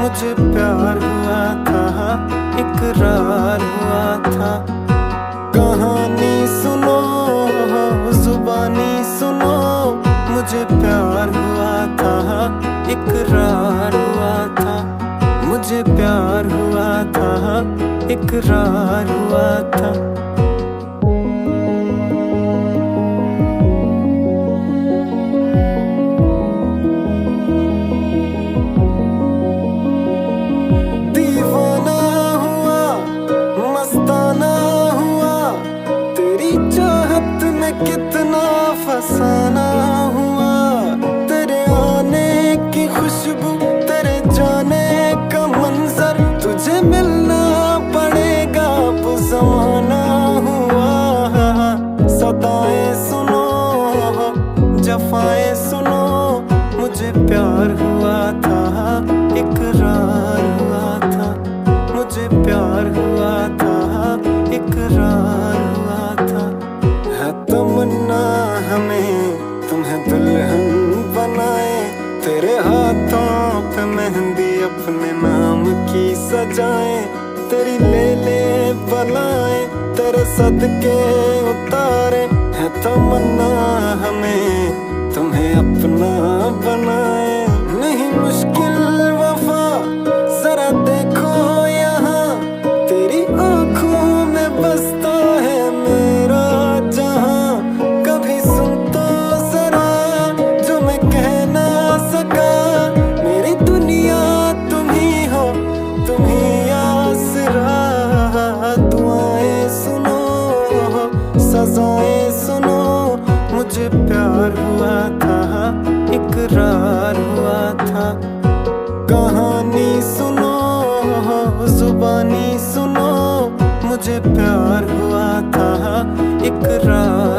मुझे प्यार हुआ था, इकरार हुआ था। कहानी सुनो, जुबानी सुनो, मुझे प्यार हुआ था, इकरार हुआ था। मुझे प्यार हुआ था, इकरार हुआ था। दीवाना हुआ, मस्ताना हुआ, तेरी चाहत में कितना फसाना हुआ। तेरे आने की खुशबू, तेरे जाने का मंजर, तुझे मिलना पड़ेगा वो ज़माना हुआ। सदाएं सुनो, जफाएं सुनो, मुझे प्यार हुआ था, इकरार हुआ था। मुझे प्यार हुआ था, इकरार हुआ था। है तमन्ना हमें तुम्हें दुल्हन बनाए, तेरे हाथों पे मेहंदी अपने नाम की सजाए। तेरी ले ले बलाएं, तेरे सदके उतारे। है तमन्ना हमें तुम्हें अपना बनाए। नहीं मुश्किल वफा, जरा देखो यहाँ, तेरी आंखों में बसता है मेरा जहां। कभी सुन तो जरा जो मैं कह ना सका, मेरी दुनिया तुम ही हो, तुम ही आसरा। दुआएं सुनो, सजाएं सुनो, मुझे प्यार हुआ था, इकरार हुआ था। कहानी सुनो, जुबानी सुनो, मुझे प्यार हुआ था, इकरार